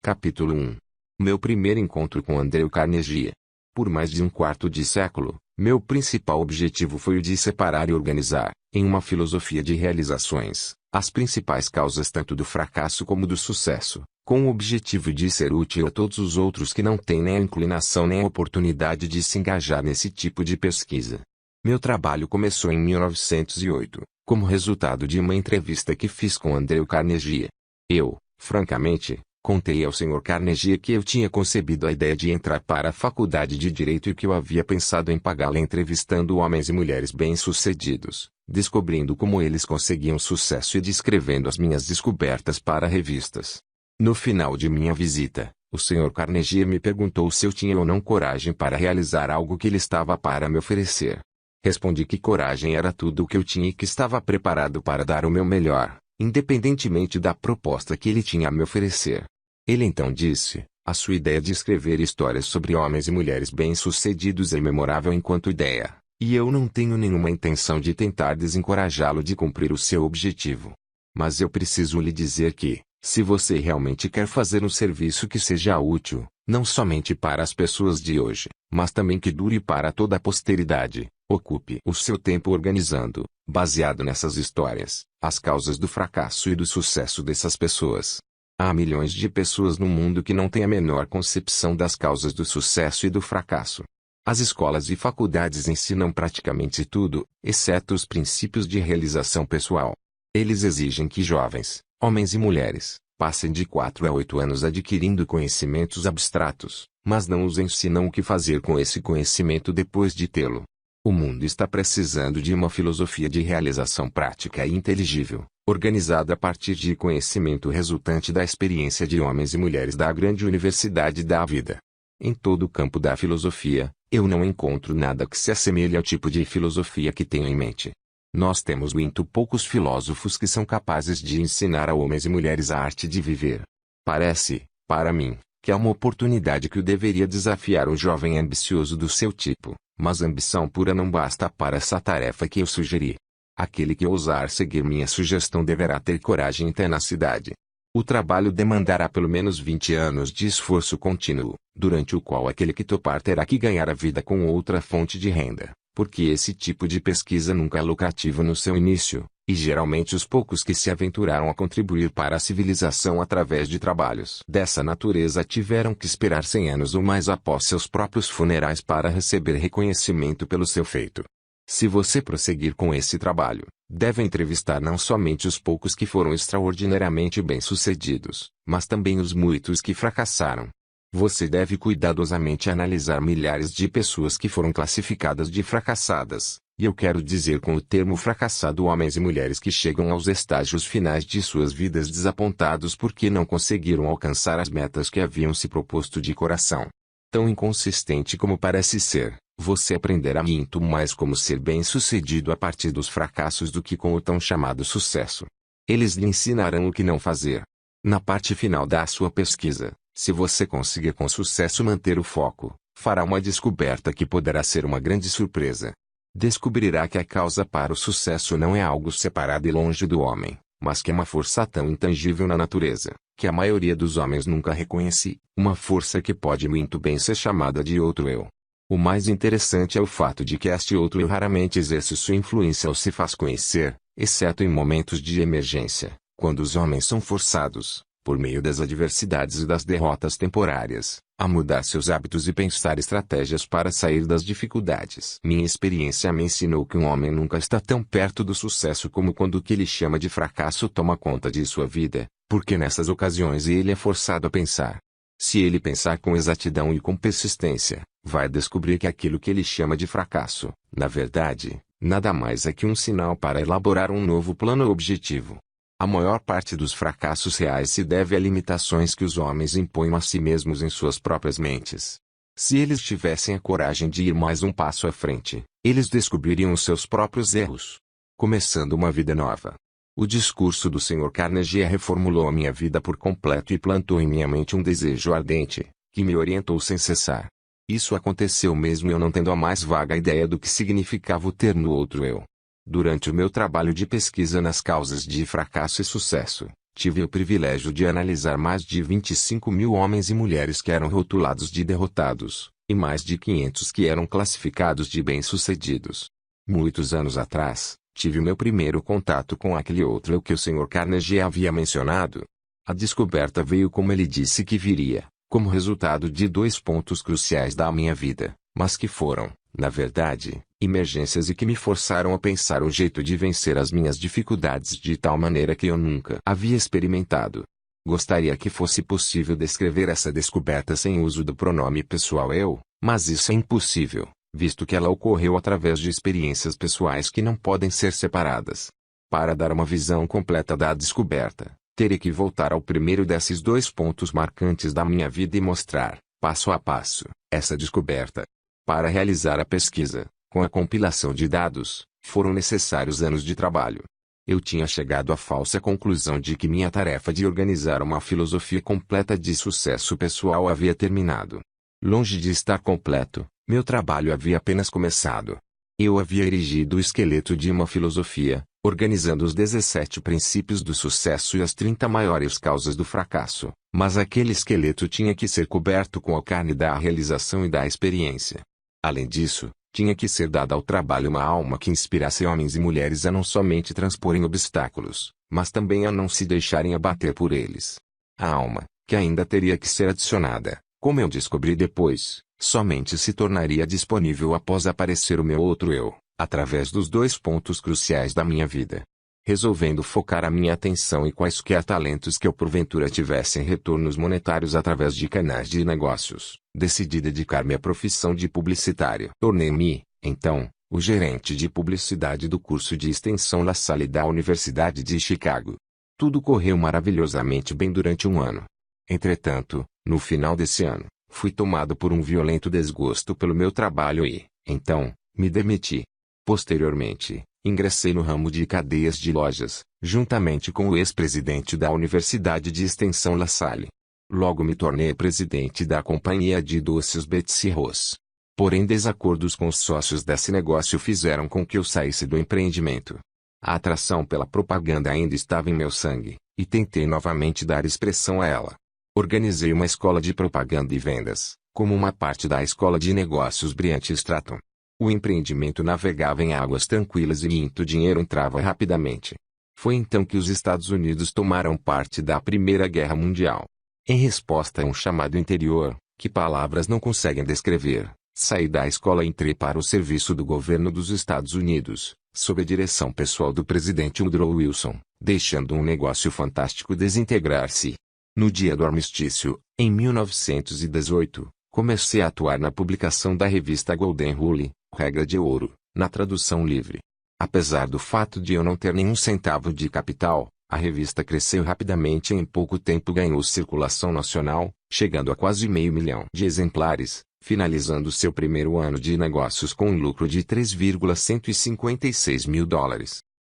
Capítulo 1. Meu primeiro encontro com Andrew Carnegie. Por mais de um quarto de século, meu principal objetivo foi o de separar e organizar, em uma filosofia de realizações, as principais causas tanto do fracasso como do sucesso, com o objetivo de ser útil a todos os outros que não têm nem a inclinação nem a oportunidade de se engajar nesse tipo de pesquisa. Meu trabalho começou em 1908, como resultado de uma entrevista que fiz com Andrew Carnegie. Eu, francamente, contei ao Sr. Carnegie que eu tinha concebido a ideia de entrar para a faculdade de Direito e que eu havia pensado em pagá-la entrevistando homens e mulheres bem-sucedidos, descobrindo como eles conseguiam sucesso e descrevendo as minhas descobertas para revistas. No final de minha visita, o Sr. Carnegie me perguntou se eu tinha ou não coragem para realizar algo que ele estava para me oferecer. Respondi que coragem era tudo o que eu tinha e que estava preparado para dar o meu melhor, independentemente da proposta que ele tinha a me oferecer. Ele então disse: a sua ideia de escrever histórias sobre homens e mulheres bem-sucedidos é memorável enquanto ideia, e eu não tenho nenhuma intenção de tentar desencorajá-lo de cumprir o seu objetivo. Mas eu preciso lhe dizer que, se você realmente quer fazer um serviço que seja útil, não somente para as pessoas de hoje, mas também que dure para toda a posteridade, ocupe o seu tempo organizando, baseado nessas histórias, as causas do fracasso e do sucesso dessas pessoas. Há milhões de pessoas no mundo que não têm a menor concepção das causas do sucesso e do fracasso. As escolas e faculdades ensinam praticamente tudo, exceto os princípios de realização pessoal. Eles exigem que jovens, homens e mulheres, passem de 4 a 8 anos adquirindo conhecimentos abstratos, mas não os ensinam o que fazer com esse conhecimento depois de tê-lo. O mundo está precisando de uma filosofia de realização prática e inteligível, organizada a partir de conhecimento resultante da experiência de homens e mulheres da grande universidade da vida. Em todo o campo da filosofia, eu não encontro nada que se assemelhe ao tipo de filosofia que tenho em mente. Nós temos muito poucos filósofos que são capazes de ensinar a homens e mulheres a arte de viver. Parece, para mim, que é uma oportunidade que o deveria desafiar um jovem ambicioso do seu tipo, mas ambição pura não basta para essa tarefa que eu sugeri. Aquele que ousar seguir minha sugestão deverá ter coragem e tenacidade. O trabalho demandará pelo menos 20 anos de esforço contínuo, durante o qual aquele que topar terá que ganhar a vida com outra fonte de renda, porque esse tipo de pesquisa nunca é lucrativo no seu início, e geralmente os poucos que se aventuraram a contribuir para a civilização através de trabalhos dessa natureza tiveram que esperar 100 anos ou mais após seus próprios funerais para receber reconhecimento pelo seu feito. Se você prosseguir com esse trabalho, deve entrevistar não somente os poucos que foram extraordinariamente bem-sucedidos, mas também os muitos que fracassaram. Você deve cuidadosamente analisar milhares de pessoas que foram classificadas de fracassadas, e eu quero dizer com o termo fracassado homens e mulheres que chegam aos estágios finais de suas vidas desapontados porque não conseguiram alcançar as metas que haviam se proposto de coração. Tão inconsistente como parece ser, você aprenderá muito mais como ser bem-sucedido a partir dos fracassos do que com o tão chamado sucesso. Eles lhe ensinarão o que não fazer. Na parte final da sua pesquisa, se você conseguir com sucesso manter o foco, fará uma descoberta que poderá ser uma grande surpresa. Descobrirá que a causa para o sucesso não é algo separado e longe do homem, mas que é uma força tão intangível na natureza, que a maioria dos homens nunca reconhece, uma força que pode muito bem ser chamada de outro eu. O mais interessante é o fato de que este outro eu raramente exerce sua influência ou se faz conhecer, exceto em momentos de emergência, quando os homens são forçados, por meio das adversidades e das derrotas temporárias, a mudar seus hábitos e pensar estratégias para sair das dificuldades. Minha experiência me ensinou que um homem nunca está tão perto do sucesso como quando o que ele chama de fracasso toma conta de sua vida, porque nessas ocasiões ele é forçado a pensar. Se ele pensar com exatidão e com persistência, vai descobrir que aquilo que ele chama de fracasso, na verdade, nada mais é que um sinal para elaborar um novo plano ou objetivo. A maior parte dos fracassos reais se deve a limitações que os homens impõem a si mesmos em suas próprias mentes. Se eles tivessem a coragem de ir mais um passo à frente, eles descobririam os seus próprios erros, começando uma vida nova. O discurso do Sr. Carnegie reformulou a minha vida por completo e plantou em minha mente um desejo ardente, que me orientou sem cessar. Isso aconteceu mesmo eu não tendo a mais vaga ideia do que significava o termo outro eu. Durante o meu trabalho de pesquisa nas causas de fracasso e sucesso, tive o privilégio de analisar mais de 25 mil homens e mulheres que eram rotulados de derrotados, e mais de 500 que eram classificados de bem-sucedidos. Muitos anos atrás, tive o meu primeiro contato com aquele outro eu que o Sr. Carnegie havia mencionado. A descoberta veio como ele disse que viria, como resultado de dois pontos cruciais da minha vida, mas que foram, na verdade, emergências e que me forçaram a pensar o jeito de vencer as minhas dificuldades de tal maneira que eu nunca havia experimentado. Gostaria que fosse possível descrever essa descoberta sem uso do pronome pessoal eu, mas isso é impossível, visto que ela ocorreu através de experiências pessoais que não podem ser separadas. Para dar uma visão completa da descoberta, terei que voltar ao primeiro desses dois pontos marcantes da minha vida e mostrar, passo a passo, essa descoberta. Para realizar a pesquisa, com a compilação de dados, foram necessários anos de trabalho. Eu tinha chegado à falsa conclusão de que minha tarefa de organizar uma filosofia completa de sucesso pessoal havia terminado. Longe de estar completo, meu trabalho havia apenas começado. Eu havia erigido o esqueleto de uma filosofia, organizando os 17 princípios do sucesso e as 30 maiores causas do fracasso, mas aquele esqueleto tinha que ser coberto com a carne da realização e da experiência. Além disso, tinha que ser dada ao trabalho uma alma que inspirasse homens e mulheres a não somente transporem obstáculos, mas também a não se deixarem abater por eles. A alma, que ainda teria que ser adicionada, como eu descobri depois, somente se tornaria disponível após aparecer o meu outro eu, através dos dois pontos cruciais da minha vida. Resolvendo focar a minha atenção em quaisquer talentos que eu porventura tivessem retornos monetários através de canais de negócios, decidi dedicar-me à profissão de publicitário. Tornei-me, então, o gerente de publicidade do curso de extensão La Salle da Universidade de Chicago. Tudo correu maravilhosamente bem durante um ano. Entretanto, no final desse ano, fui tomado por um violento desgosto pelo meu trabalho e, então, me demiti. Posteriormente, ingressei no ramo de cadeias de lojas, juntamente com o ex-presidente da Universidade de Extensão La Salle. Logo me tornei presidente da companhia de doces Betsy Ross. Porém, desacordos com os sócios desse negócio fizeram com que eu saísse do empreendimento. A atração pela propaganda ainda estava em meu sangue, e tentei novamente dar expressão a ela. Organizei uma escola de propaganda e vendas, como uma parte da escola de negócios Bryant Stratton. O empreendimento navegava em águas tranquilas e muito dinheiro entrava rapidamente. Foi então que os Estados Unidos tomaram parte da Primeira Guerra Mundial. Em resposta a um chamado interior, que palavras não conseguem descrever, saí da escola e entrei para o serviço do governo dos Estados Unidos, sob a direção pessoal do presidente Woodrow Wilson, deixando um negócio fantástico desintegrar-se. No dia do armistício, em 1918, comecei a atuar na publicação da revista Golden Rule, Regra de Ouro, na tradução livre. Apesar do fato de eu não ter nenhum centavo de capital, a revista cresceu rapidamente e em pouco tempo ganhou circulação nacional, chegando a quase 500 mil de exemplares, finalizando seu primeiro ano de negócios com um lucro de $3,156 mil.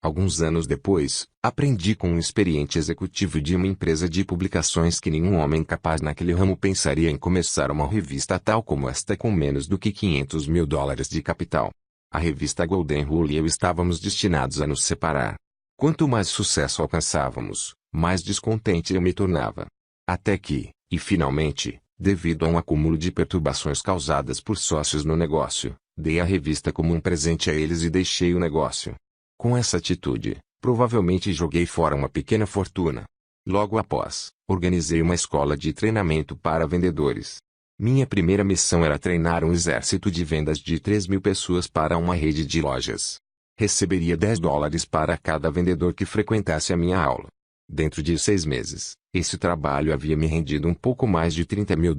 Alguns anos depois, aprendi com um experiente executivo de uma empresa de publicações que nenhum homem capaz naquele ramo pensaria em começar uma revista tal como esta com menos do que $500 mil de capital. A revista Golden Rule e eu estávamos destinados a nos separar. Quanto mais sucesso alcançávamos, mais descontente eu me tornava. Até que, e finalmente, devido a um acúmulo de perturbações causadas por sócios no negócio, dei a revista como um presente a eles e deixei o negócio. Com essa atitude, provavelmente joguei fora uma pequena fortuna. Logo após, organizei uma escola de treinamento para vendedores. Minha primeira missão era treinar um exército de vendas de 3.000 pessoas para uma rede de lojas. Receberia $10 para cada vendedor que frequentasse a minha aula. Dentro de 6 meses, esse trabalho havia me rendido um pouco mais de $30 mil.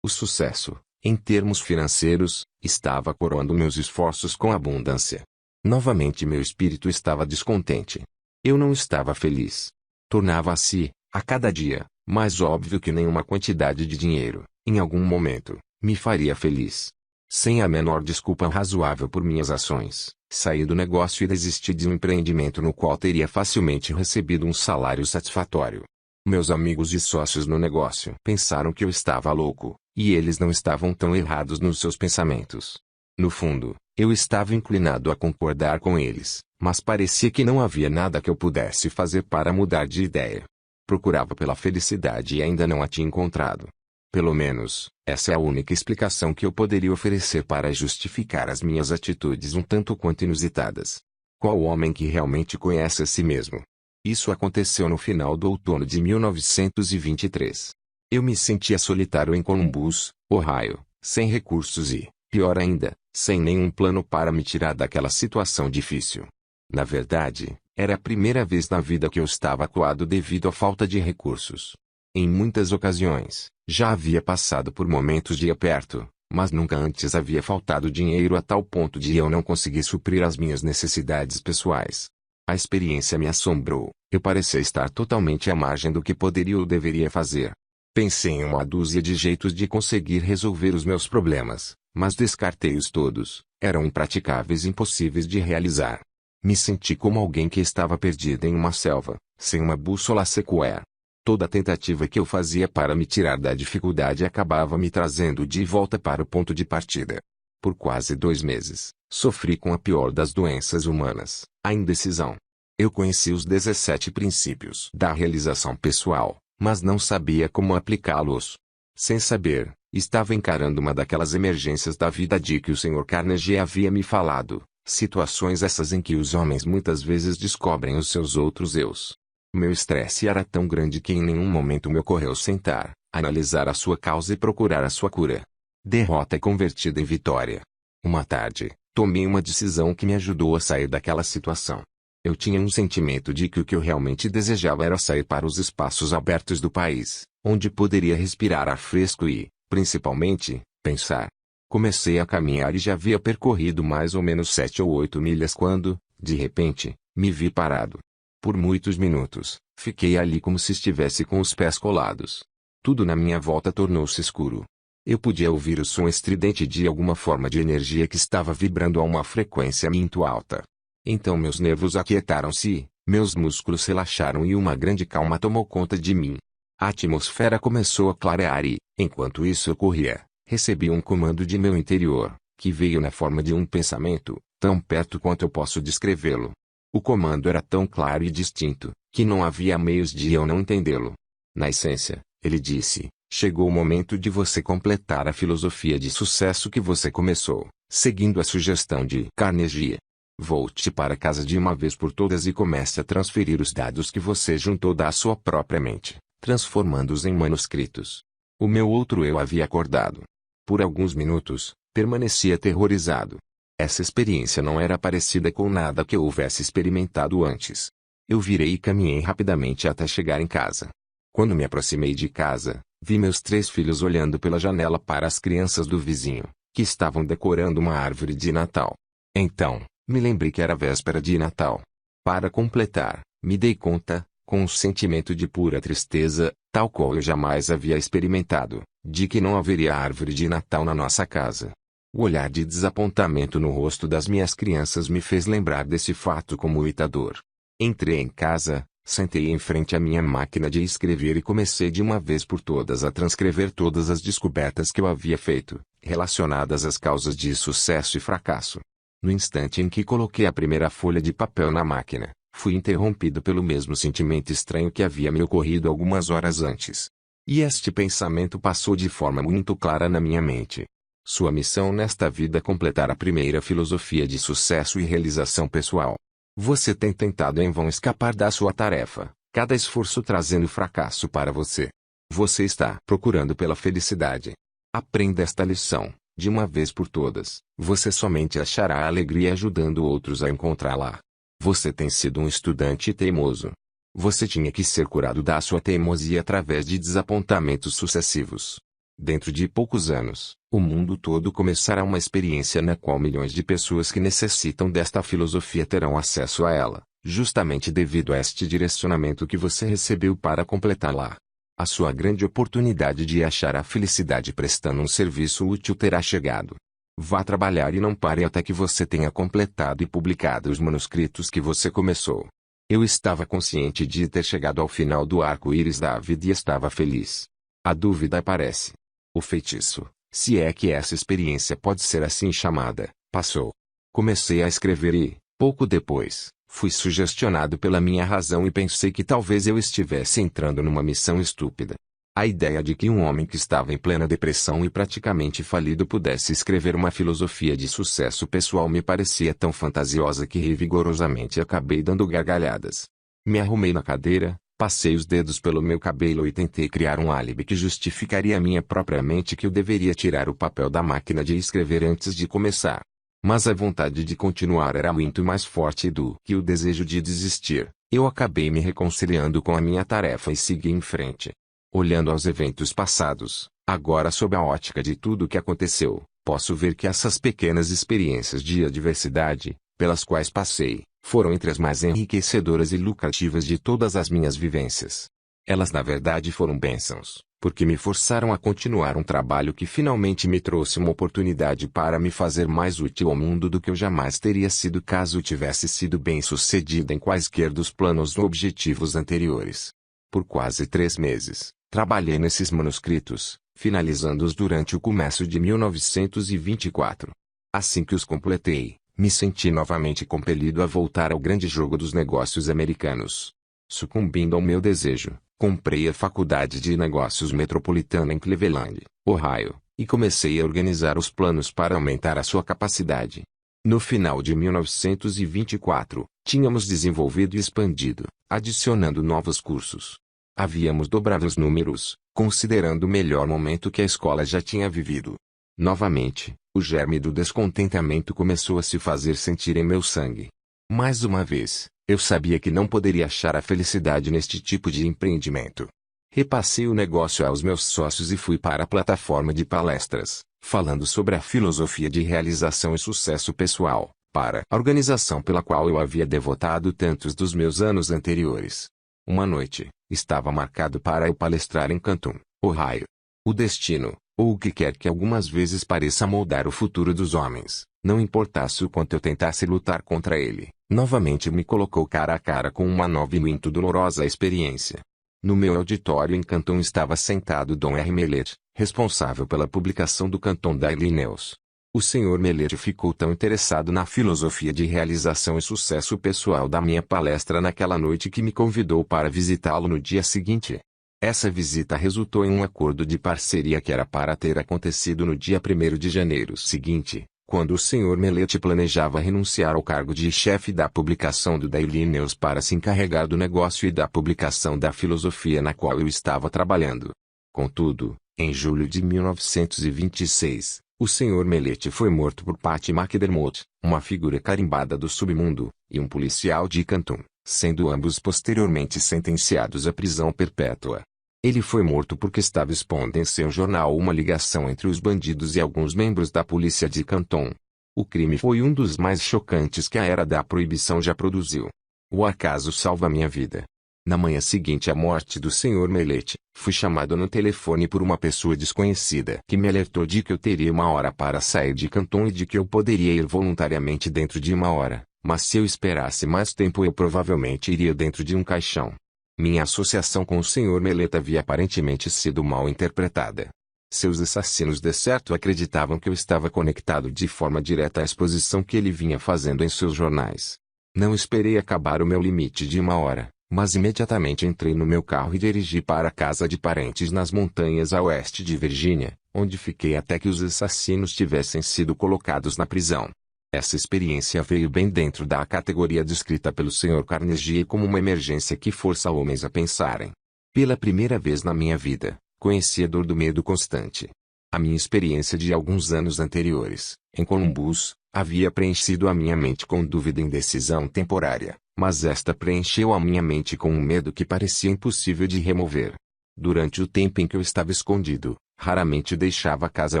O sucesso, em termos financeiros, estava coroando meus esforços com abundância. Novamente meu espírito estava descontente. Eu não estava feliz. Tornava-se, a cada dia, mais óbvio que nenhuma quantidade de dinheiro, em algum momento, me faria feliz. Sem a menor desculpa razoável por minhas ações, saí do negócio e desisti de um empreendimento no qual teria facilmente recebido um salário satisfatório. Meus amigos e sócios no negócio pensaram que eu estava louco, e eles não estavam tão errados nos seus pensamentos. No fundo, Eu estava inclinado a concordar com eles, mas parecia que não havia nada que eu pudesse fazer para mudar de ideia. Procurava pela felicidade e ainda não a tinha encontrado. Pelo menos, essa é a única explicação que eu poderia oferecer para justificar as minhas atitudes um tanto quanto inusitadas. Qual homem que realmente conhece a si mesmo? Isso aconteceu no final do outono de 1923. Eu me sentia solitário em Columbus, Ohio, sem recursos e, pior ainda, sem nenhum plano para me tirar daquela situação difícil. Na verdade, era a primeira vez na vida que eu estava acuado devido à falta de recursos. Em muitas ocasiões, já havia passado por momentos de aperto, mas nunca antes havia faltado dinheiro a tal ponto de eu não conseguir suprir as minhas necessidades pessoais. A experiência me assombrou, eu parecia estar totalmente à margem do que poderia ou deveria fazer. Pensei em uma dúzia de jeitos de conseguir resolver os meus problemas, mas descartei-os todos, eram impraticáveis e impossíveis de realizar. Me senti como alguém que estava perdido em uma selva, sem uma bússola sequer. Toda tentativa que eu fazia para me tirar da dificuldade acabava me trazendo de volta para o ponto de partida. Por quase 2 meses, sofri com a pior das doenças humanas, a indecisão. Eu conheci os 17 princípios da realização pessoal, mas não sabia como aplicá-los. Sem saber, estava encarando uma daquelas emergências da vida de que o Sr. Carnegie havia me falado, situações essas em que os homens muitas vezes descobrem os seus outros eus. Meu estresse era tão grande que em nenhum momento me ocorreu sentar, analisar a sua causa e procurar a sua cura. Derrota convertida em vitória. Uma tarde, tomei uma decisão que me ajudou a sair daquela situação. Eu tinha um sentimento de que o que eu realmente desejava era sair para os espaços abertos do país, onde poderia respirar ar fresco e, principalmente, pensar. Comecei a caminhar e já havia percorrido mais ou menos 7 ou 8 milhas quando, de repente, me vi parado. Por muitos minutos, fiquei ali como se estivesse com os pés colados. Tudo na minha volta tornou-se escuro. Eu podia ouvir o som estridente de alguma forma de energia que estava vibrando a uma frequência muito alta. Então meus nervos aquietaram-se, meus músculos relaxaram e uma grande calma tomou conta de mim. A atmosfera começou a clarear e, enquanto isso ocorria, recebi um comando de meu interior, que veio na forma de um pensamento, tão perto quanto eu posso descrevê-lo. O comando era tão claro e distinto, que não havia meios de eu não entendê-lo. Na essência, ele disse: chegou o momento de você completar a filosofia de sucesso que você começou, seguindo a sugestão de Carnegie. Volte para casa de uma vez por todas e comece a transferir os dados que você juntou da sua própria mente, transformando-os em manuscritos. O meu outro eu havia acordado. Por alguns minutos, permaneci aterrorizado. Essa experiência não era parecida com nada que eu houvesse experimentado antes. Eu virei e caminhei rapidamente até chegar em casa. Quando me aproximei de casa, vi meus 3 filhos olhando pela janela para as crianças do vizinho, que estavam decorando uma árvore de Natal. Então, me lembrei que era véspera de Natal. Para completar, me dei conta, com um sentimento de pura tristeza, tal qual eu jamais havia experimentado, de que não haveria árvore de Natal na nossa casa. O olhar de desapontamento no rosto das minhas crianças me fez lembrar desse fato como imitador. Entrei em casa, sentei em frente à minha máquina de escrever e comecei de uma vez por todas a transcrever todas as descobertas que eu havia feito, relacionadas às causas de sucesso e fracasso. No instante em que coloquei a primeira folha de papel na máquina, fui interrompido pelo mesmo sentimento estranho que havia me ocorrido algumas horas antes. E este pensamento passou de forma muito clara na minha mente. Sua missão nesta vida é completar a primeira filosofia de sucesso e realização pessoal. Você tem tentado em vão escapar da sua tarefa, cada esforço trazendo fracasso para você. Você está procurando pela felicidade. Aprenda esta lição, de uma vez por todas. Você somente achará alegria ajudando outros a encontrá-la. Você tem sido um estudante teimoso. Você tinha que ser curado da sua teimosia através de desapontamentos sucessivos. Dentro de poucos anos, o mundo todo começará uma experiência na qual milhões de pessoas que necessitam desta filosofia terão acesso a ela, justamente devido a este direcionamento que você recebeu para completá-la. A sua grande oportunidade de achar a felicidade prestando um serviço útil terá chegado. Vá trabalhar e não pare até que você tenha completado e publicado os manuscritos que você começou. Eu estava consciente de ter chegado ao final do arco-íris da vida e estava feliz. A dúvida aparece. O feitiço, se é que essa experiência pode ser assim chamada, passou. Comecei a escrever e, pouco depois, fui sugestionado pela minha razão e pensei que talvez eu estivesse entrando numa missão estúpida. A ideia de que um homem que estava em plena depressão e praticamente falido pudesse escrever uma filosofia de sucesso pessoal me parecia tão fantasiosa que ri vigorosamente e acabei dando gargalhadas. Me arrumei na cadeira, passei os dedos pelo meu cabelo e tentei criar um álibi que justificaria à minha própria mente que eu deveria tirar o papel da máquina de escrever antes de começar. Mas a vontade de continuar era muito mais forte do que o desejo de desistir. Eu acabei me reconciliando com a minha tarefa e segui em frente. Olhando aos eventos passados, agora sob a ótica de tudo o que aconteceu, posso ver que essas pequenas experiências de adversidade, pelas quais passei, foram entre as mais enriquecedoras e lucrativas de todas as minhas vivências. Elas na verdade foram bênçãos, porque me forçaram a continuar um trabalho que finalmente me trouxe uma oportunidade para me fazer mais útil ao mundo do que eu jamais teria sido caso tivesse sido bem-sucedido em quaisquer dos planos ou objetivos anteriores. Por quase 3 meses, trabalhei nesses manuscritos, finalizando-os durante o começo de 1924. Assim que os completei, me senti novamente compelido a voltar ao grande jogo dos negócios americanos. Sucumbindo ao meu desejo, comprei a Faculdade de Negócios Metropolitana em Cleveland, Ohio, e comecei a organizar os planos para aumentar a sua capacidade. No final de 1924, tínhamos desenvolvido e expandido, adicionando novos cursos. Havíamos dobrado os números, considerando o melhor momento que a escola já tinha vivido. Novamente, o germe do descontentamento começou a se fazer sentir em meu sangue. Mais uma vez, eu sabia que não poderia achar a felicidade neste tipo de empreendimento. Repassei o negócio aos meus sócios e fui para a plataforma de palestras, falando sobre a filosofia de realização e sucesso pessoal, para a organização pela qual eu havia devotado tantos dos meus anos anteriores. Uma noite, estava marcado para eu palestrar em Canton, Ohio. O destino, ou o que quer que algumas vezes pareça moldar o futuro dos homens, não importasse o quanto eu tentasse lutar contra ele, novamente me colocou cara a cara com uma nova e muito dolorosa experiência. No meu auditório em Canton estava sentado Dom R. Mellett, responsável pela publicação do Canton Daily News. O Sr. Mellett ficou tão interessado na filosofia de realização e sucesso pessoal da minha palestra naquela noite que me convidou para visitá-lo no dia seguinte. Essa visita resultou em um acordo de parceria que era para ter acontecido no dia 1º de janeiro seguinte, quando o Sr. Mellett planejava renunciar ao cargo de chefe da publicação do Daily News para se encarregar do negócio e da publicação da filosofia na qual eu estava trabalhando. Contudo, em julho de 1926, o Sr. Mellett foi morto por Patty McDermott, uma figura carimbada do submundo, e um policial de Canton, sendo ambos posteriormente sentenciados à prisão perpétua. Ele foi morto porque estava expondo em seu jornal uma ligação entre os bandidos e alguns membros da polícia de Canton. O crime foi um dos mais chocantes que a era da proibição já produziu. O acaso salva minha vida. Na manhã seguinte à morte do Sr. Mellett, fui chamado no telefone por uma pessoa desconhecida que me alertou de que eu teria 1 hora para sair de Canton e de que eu poderia ir voluntariamente dentro de 1 hora, mas se eu esperasse mais tempo eu provavelmente iria dentro de um caixão. Minha associação com o Sr. Mellett havia aparentemente sido mal interpretada. Seus assassinos de certo acreditavam que eu estava conectado de forma direta à exposição que ele vinha fazendo em seus jornais. Não esperei acabar o meu limite de 1 hora, mas imediatamente entrei no meu carro e dirigi para a casa de parentes nas montanhas a oeste de Virgínia, onde fiquei até que os assassinos tivessem sido colocados na prisão. Essa experiência veio bem dentro da categoria descrita pelo Sr. Carnegie como uma emergência que força homens a pensarem. Pela primeira vez na minha vida, conheci a dor do medo constante. A minha experiência de alguns anos anteriores, em Columbus, havia preenchido a minha mente com dúvida e indecisão temporária, mas esta preencheu a minha mente com um medo que parecia impossível de remover. Durante o tempo em que eu estava escondido, raramente deixava a casa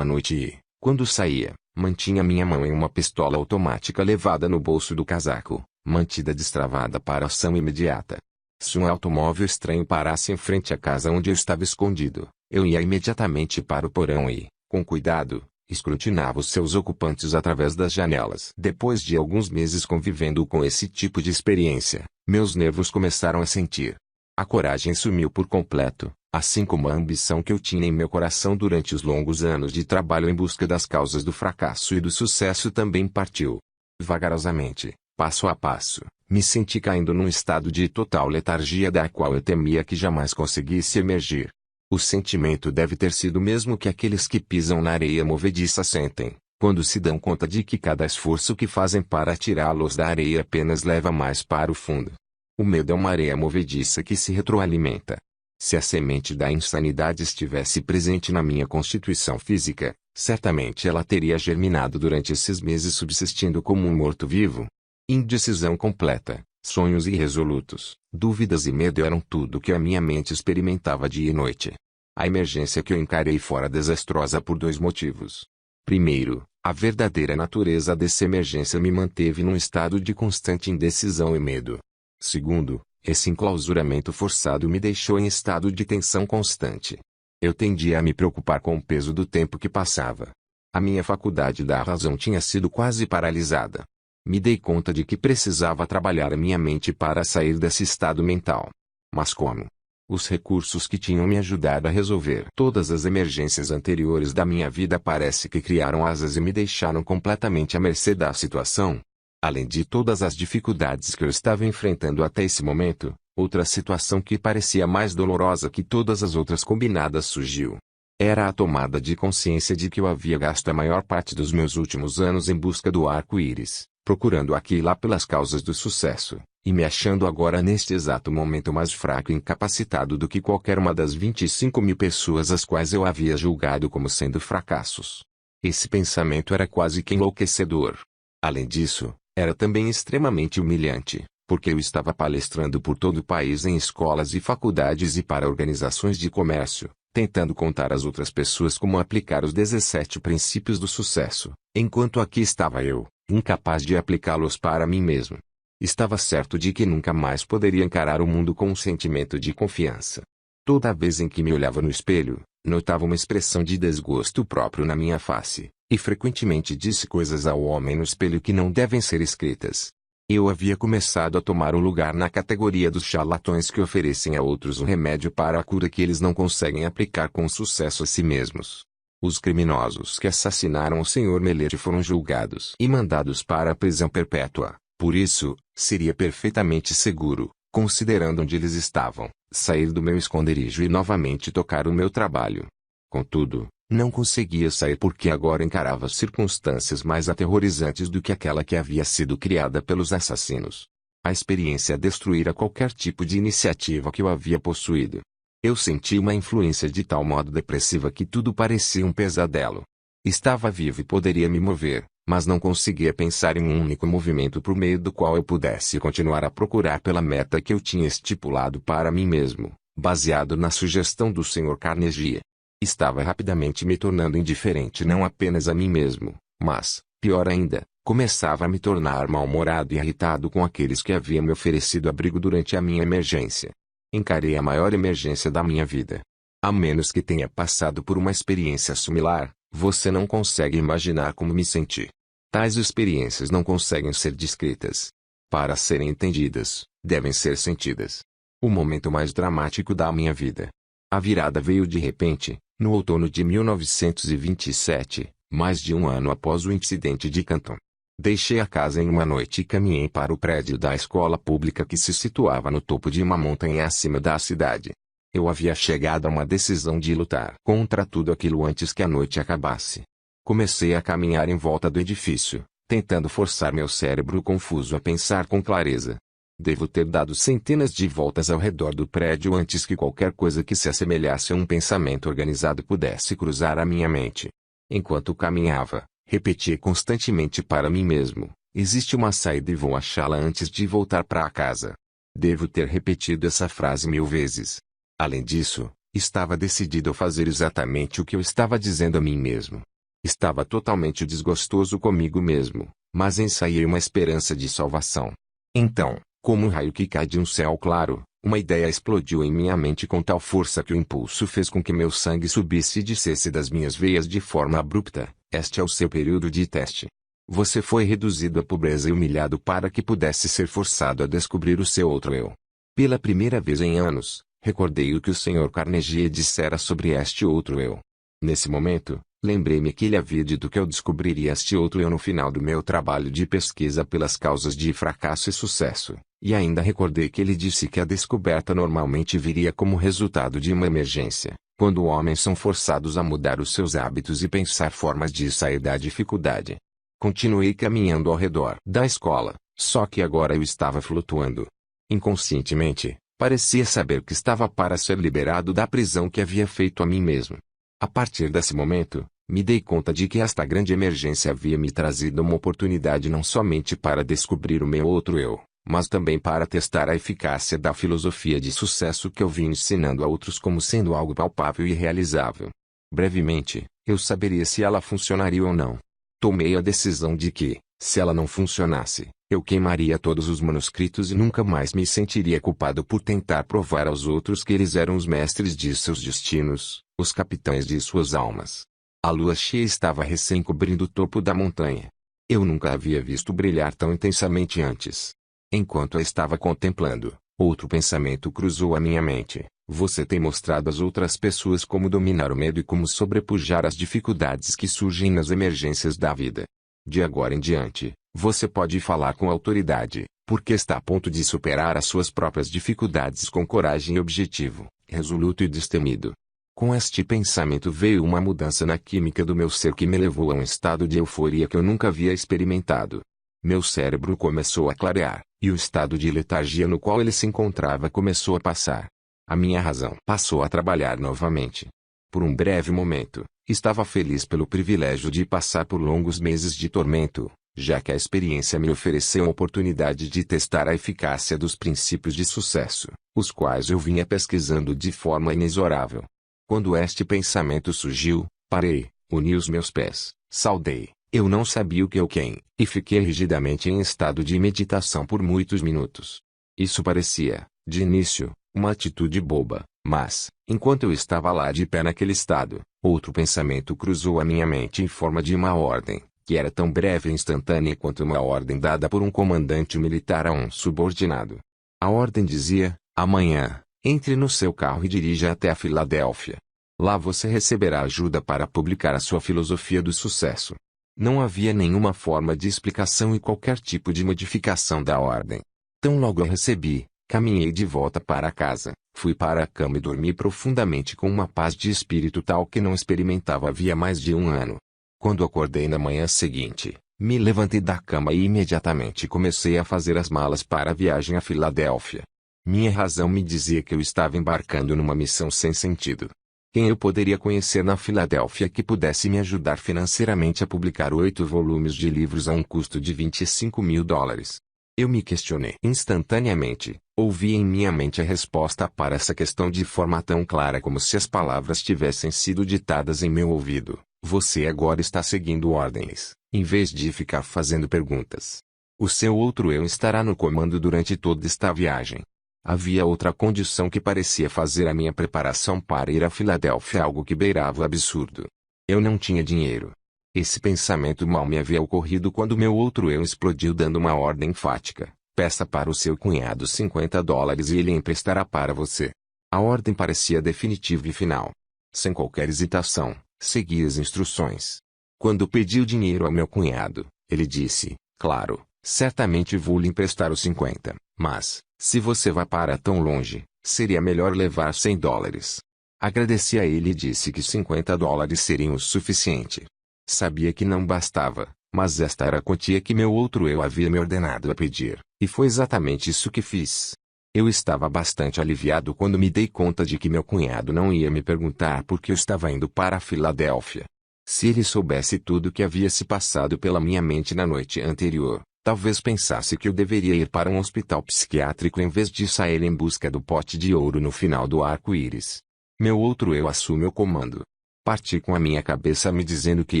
à noite e, quando saía, mantinha minha mão em uma pistola automática levada no bolso do casaco, mantida destravada para ação imediata. Se um automóvel estranho parasse em frente à casa onde eu estava escondido, eu ia imediatamente para o porão e, com cuidado, escrutinava os seus ocupantes através das janelas. Depois de alguns meses convivendo com esse tipo de experiência, meus nervos começaram a sentir. A coragem sumiu por completo, assim como a ambição que eu tinha em meu coração durante os longos anos de trabalho em busca das causas do fracasso e do sucesso também partiu. Vagarosamente, passo a passo, me senti caindo num estado de total letargia da qual eu temia que jamais conseguisse emergir. O sentimento deve ter sido o mesmo que aqueles que pisam na areia movediça sentem, quando se dão conta de que cada esforço que fazem para tirá-los da areia apenas leva mais para o fundo. O medo é uma areia movediça que se retroalimenta. Se a semente da insanidade estivesse presente na minha constituição física, certamente ela teria germinado durante esses meses subsistindo como um morto-vivo. Indecisão completa, sonhos irresolutos, dúvidas e medo eram tudo que a minha mente experimentava dia e noite. A emergência que eu encarei fora desastrosa por dois motivos. Primeiro, a verdadeira natureza dessa emergência me manteve num estado de constante indecisão e medo. Segundo, esse enclausuramento forçado me deixou em estado de tensão constante. Eu tendia a me preocupar com o peso do tempo que passava. A minha faculdade da razão tinha sido quase paralisada. Me dei conta de que precisava trabalhar a minha mente para sair desse estado mental. Mas como? Os recursos que tinham me ajudado a resolver todas as emergências anteriores da minha vida parece que criaram asas e me deixaram completamente à mercê da situação. Além de todas as dificuldades que eu estava enfrentando até esse momento, outra situação que parecia mais dolorosa que todas as outras combinadas surgiu. Era a tomada de consciência de que eu havia gasto a maior parte dos meus últimos anos em busca do arco-íris, procurando aqui e lá pelas causas do sucesso, e me achando agora neste exato momento mais fraco e incapacitado do que qualquer uma das 25.000 pessoas as quais eu havia julgado como sendo fracassos. Esse pensamento era quase que enlouquecedor. Além disso, era também extremamente humilhante, porque eu estava palestrando por todo o país em escolas e faculdades e para organizações de comércio, tentando contar às outras pessoas como aplicar os 17 princípios do sucesso, enquanto aqui estava eu, incapaz de aplicá-los para mim mesmo. Estava certo de que nunca mais poderia encarar o mundo com um sentimento de confiança. Toda vez em que me olhava no espelho, notava uma expressão de desgosto próprio na minha face, e frequentemente disse coisas ao homem no espelho que não devem ser escritas. Eu havia começado a tomar um lugar na categoria dos charlatões que oferecem a outros um remédio para a cura que eles não conseguem aplicar com sucesso a si mesmos. Os criminosos que assassinaram o Sr. Melete foram julgados e mandados para a prisão perpétua. Por isso, seria perfeitamente seguro, considerando onde eles estavam, sair do meu esconderijo e novamente tocar o meu trabalho. Contudo, não conseguia sair porque agora encarava circunstâncias mais aterrorizantes do que aquela que havia sido criada pelos assassinos. A experiência destruíra qualquer tipo de iniciativa que eu havia possuído. Eu senti uma influência de tal modo depressiva que tudo parecia um pesadelo. Estava vivo e poderia me mover, mas não conseguia pensar em um único movimento por meio do qual eu pudesse continuar a procurar pela meta que eu tinha estipulado para mim mesmo, baseado na sugestão do Sr. Carnegie. Estava rapidamente me tornando indiferente não apenas a mim mesmo, mas, pior ainda, começava a me tornar mal-humorado e irritado com aqueles que haviam me oferecido abrigo durante a minha emergência. Encarei a maior emergência da minha vida. A menos que tenha passado por uma experiência similar, você não consegue imaginar como me senti. Tais experiências não conseguem ser descritas. Para serem entendidas, devem ser sentidas. O momento mais dramático da minha vida. A virada veio de repente, no outono de 1927, mais de um ano após o incidente de Canton. Deixei a casa em uma noite e caminhei para o prédio da escola pública que se situava no topo de uma montanha acima da cidade. Eu havia chegado a uma decisão de lutar contra tudo aquilo antes que a noite acabasse. Comecei a caminhar em volta do edifício, tentando forçar meu cérebro confuso a pensar com clareza. Devo ter dado centenas de voltas ao redor do prédio antes que qualquer coisa que se assemelhasse a um pensamento organizado pudesse cruzar a minha mente. Enquanto caminhava, repetia constantemente para mim mesmo: existe uma saída e vou achá-la antes de voltar para casa. Devo ter repetido essa frase 1000 vezes. Além disso, estava decidido a fazer exatamente o que eu estava dizendo a mim mesmo. Estava totalmente desgostoso comigo mesmo, mas ensaiei uma esperança de salvação. Então, como um raio que cai de um céu claro, uma ideia explodiu em minha mente com tal força que o impulso fez com que meu sangue subisse e descesse das minhas veias de forma abrupta. Este é o seu período de teste. Você foi reduzido à pobreza e humilhado para que pudesse ser forçado a descobrir o seu outro eu. Pela primeira vez em anos, recordei o que o Sr. Carnegie dissera sobre este outro eu. Nesse momento, Lembrei-me que ele havia dito que eu descobriria este outro eu no final do meu trabalho de pesquisa pelas causas de fracasso e sucesso, e ainda recordei que ele disse que a descoberta normalmente viria como resultado de uma emergência, quando homens são forçados a mudar os seus hábitos e pensar formas de sair da dificuldade. Continuei caminhando ao redor da escola, só que agora eu estava flutuando. Inconscientemente, parecia saber que estava para ser liberado da prisão que havia feito a mim mesmo. A partir desse momento, me dei conta de que esta grande emergência havia me trazido uma oportunidade não somente para descobrir o meu outro eu, mas também para testar a eficácia da filosofia de sucesso que eu vim ensinando a outros como sendo algo palpável e realizável. Brevemente, eu saberia se ela funcionaria ou não. Tomei a decisão de que, se ela não funcionasse, eu queimaria todos os manuscritos e nunca mais me sentiria culpado por tentar provar aos outros que eles eram os mestres de seus destinos, os capitães de suas almas. A lua cheia estava recém cobrindo o topo da montanha. Eu nunca havia visto brilhar tão intensamente antes. Enquanto a estava contemplando, outro pensamento cruzou a minha mente. Você tem mostrado às outras pessoas como dominar o medo e como sobrepujar as dificuldades que surgem nas emergências da vida. De agora em diante, você pode falar com autoridade, porque está a ponto de superar as suas próprias dificuldades com coragem e objetivo, resoluto e destemido. Com este pensamento veio uma mudança na química do meu ser que me levou a um estado de euforia que eu nunca havia experimentado. Meu cérebro começou a clarear, e o estado de letargia no qual ele se encontrava começou a passar. A minha razão passou a trabalhar novamente. Por um breve momento, estava feliz pelo privilégio de passar por longos meses de tormento, já que a experiência me ofereceu a oportunidade de testar a eficácia dos princípios de sucesso, os quais eu vinha pesquisando de forma inexorável. Quando este pensamento surgiu, parei, uni os meus pés, saudei, eu não sabia o que ou quem, e fiquei rigidamente em estado de meditação por muitos minutos. Isso parecia, de início, uma atitude boba, mas, enquanto eu estava lá de pé naquele estado, outro pensamento cruzou a minha mente em forma de uma ordem, que era tão breve e instantânea quanto uma ordem dada por um comandante militar a um subordinado. A ordem dizia: amanhã, entre no seu carro e dirija até a Filadélfia. Lá você receberá ajuda para publicar a sua filosofia do sucesso. Não havia nenhuma forma de explicação e qualquer tipo de modificação da ordem. Tão logo eu recebi, caminhei de volta para casa, fui para a cama e dormi profundamente com uma paz de espírito tal que não experimentava havia mais de um ano. Quando acordei na manhã seguinte, me levantei da cama e imediatamente comecei a fazer as malas para a viagem a Filadélfia. Minha razão me dizia que eu estava embarcando numa missão sem sentido. Quem eu poderia conhecer na Filadélfia que pudesse me ajudar financeiramente a publicar 8 volumes de livros a um custo de $25.000? Eu me questionei instantaneamente, ouvi em minha mente a resposta para essa questão de forma tão clara como se as palavras tivessem sido ditadas em meu ouvido. Você agora está seguindo ordens, em vez de ficar fazendo perguntas. O seu outro eu estará no comando durante toda esta viagem. Havia outra condição que parecia fazer a minha preparação para ir a Filadélfia algo que beirava o absurdo. Eu não tinha dinheiro. Esse pensamento mal me havia ocorrido quando meu outro eu explodiu dando uma ordem enfática: peça para o seu cunhado $50 e ele emprestará para você. A ordem parecia definitiva e final. Sem qualquer hesitação, segui as instruções. Quando pedi o dinheiro ao meu cunhado, ele disse: claro, certamente vou lhe emprestar os 50, mas, se você vai para tão longe, seria melhor levar $100. Agradeci a ele e disse que $50 seriam o suficiente. Sabia que não bastava, mas esta era a quantia que meu outro eu havia me ordenado a pedir, e foi exatamente isso que fiz. Eu estava bastante aliviado quando me dei conta de que meu cunhado não ia me perguntar por que eu estava indo para a Filadélfia. Se ele soubesse tudo o que havia se passado pela minha mente na noite anterior, talvez pensasse que eu deveria ir para um hospital psiquiátrico em vez de sair em busca do pote de ouro no final do arco-íris. Meu outro eu assume o comando. Parti com a minha cabeça me dizendo que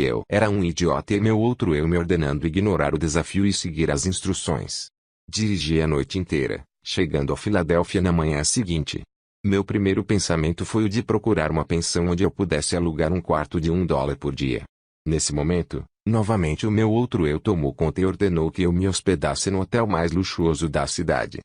eu era um idiota e meu outro eu me ordenando ignorar o desafio e seguir as instruções. Dirigi a noite inteira, chegando a Filadélfia na manhã seguinte. Meu primeiro pensamento foi o de procurar uma pensão onde eu pudesse alugar um quarto de $1 por dia. Nesse momento, novamente o meu outro eu tomou conta e ordenou que eu me hospedasse no hotel mais luxuoso da cidade.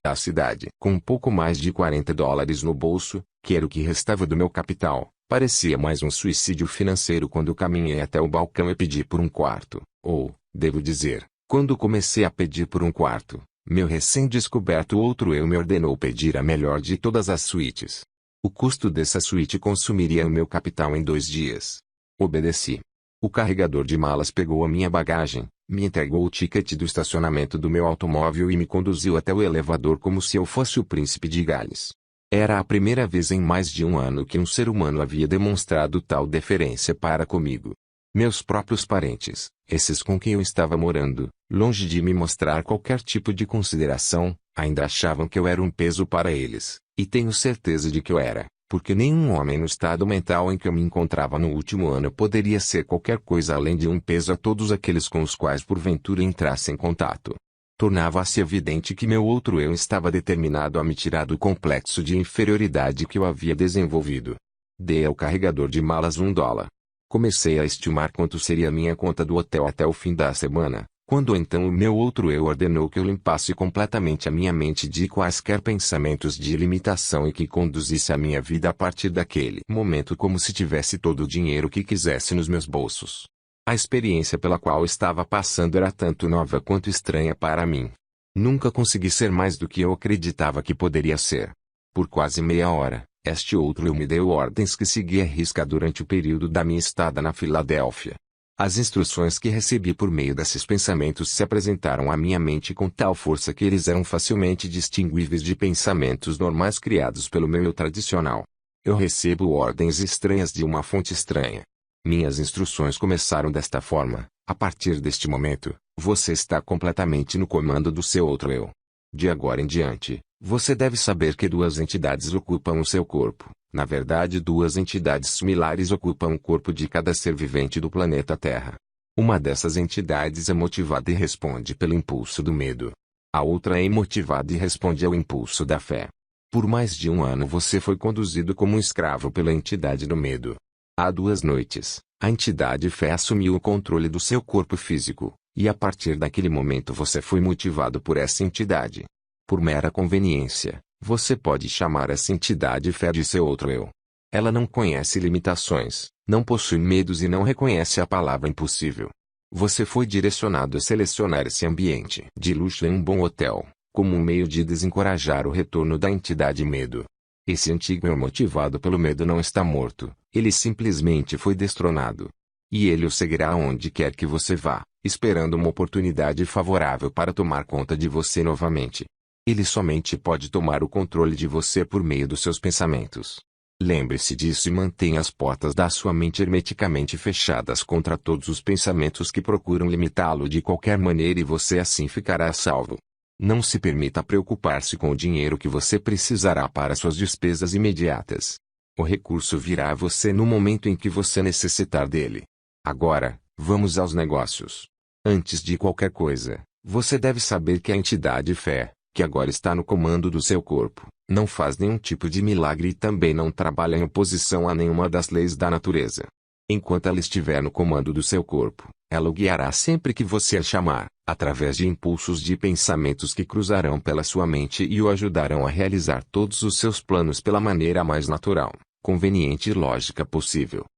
Com um pouco mais de $40 no bolso, que era o que restava do meu capital, Parecia mais um suicídio financeiro quando caminhei até o balcão e pedi por um quarto, ou, devo dizer, quando comecei a pedir por um quarto, meu recém-descoberto outro eu me ordenou pedir a melhor de todas as suítes. O custo dessa suíte consumiria o meu capital em 2 dias. Obedeci. O carregador de malas pegou a minha bagagem, me entregou o ticket do estacionamento do meu automóvel e me conduziu até o elevador como se eu fosse o príncipe de Gales. Era a primeira vez em mais de um ano que um ser humano havia demonstrado tal deferência para comigo. Meus próprios parentes, esses com quem eu estava morando, longe de me mostrar qualquer tipo de consideração, ainda achavam que eu era um peso para eles, e tenho certeza de que eu era, porque nenhum homem no estado mental em que eu me encontrava no último ano poderia ser qualquer coisa além de um peso a todos aqueles com os quais porventura entrasse em contato. Tornava-se evidente que meu outro eu estava determinado a me tirar do complexo de inferioridade que eu havia desenvolvido. Dei ao carregador de malas $1. Comecei a estimar quanto seria minha conta do hotel até o fim da semana, quando então o meu outro eu ordenou que eu limpasse completamente a minha mente de quaisquer pensamentos de limitação e que conduzisse a minha vida a partir daquele momento como se tivesse todo o dinheiro que quisesse nos meus bolsos. A experiência pela qual estava passando era tanto nova quanto estranha para mim. Nunca consegui ser mais do que eu acreditava que poderia ser. Por quase meia hora, este outro eu me deu ordens que segui à risca durante o período da minha estada na Filadélfia. As instruções que recebi por meio desses pensamentos se apresentaram à minha mente com tal força que eles eram facilmente distinguíveis de pensamentos normais criados pelo meu eu tradicional. Eu recebo ordens estranhas de uma fonte estranha. Minhas instruções começaram desta forma: a partir deste momento, você está completamente no comando do seu outro eu. De agora em diante, você deve saber que 2 entidades ocupam o seu corpo. Na verdade, 2 entidades similares ocupam o corpo de cada ser vivente do planeta Terra. Uma dessas entidades é motivada e responde pelo impulso do medo. A outra é imotivada e responde ao impulso da fé. Por mais de um ano você foi conduzido como um escravo pela entidade do medo. Há 2 noites, a entidade fé assumiu o controle do seu corpo físico, e a partir daquele momento você foi motivado por essa entidade. Por mera conveniência, você pode chamar essa entidade fé de seu outro eu. Ela não conhece limitações, não possui medos e não reconhece a palavra impossível. Você foi direcionado a selecionar esse ambiente de luxo em um bom hotel, como um meio de desencorajar o retorno da entidade medo. Esse antigo eu motivado pelo medo não está morto, ele simplesmente foi destronado. E ele o seguirá aonde quer que você vá, esperando uma oportunidade favorável para tomar conta de você novamente. Ele somente pode tomar o controle de você por meio dos seus pensamentos. Lembre-se disso e mantenha as portas da sua mente hermeticamente fechadas contra todos os pensamentos que procuram limitá-lo de qualquer maneira e você assim ficará a salvo. Não se permita preocupar-se com o dinheiro que você precisará para suas despesas imediatas. O recurso virá a você no momento em que você necessitar dele. Agora, vamos aos negócios. Antes de qualquer coisa, você deve saber que a entidade fé, que agora está no comando do seu corpo, não faz nenhum tipo de milagre e também não trabalha em oposição a nenhuma das leis da natureza. Enquanto ela estiver no comando do seu corpo, ela o guiará sempre que você a chamar, através de impulsos de pensamentos que cruzarão pela sua mente e o ajudarão a realizar todos os seus planos pela maneira mais natural, conveniente e lógica possível.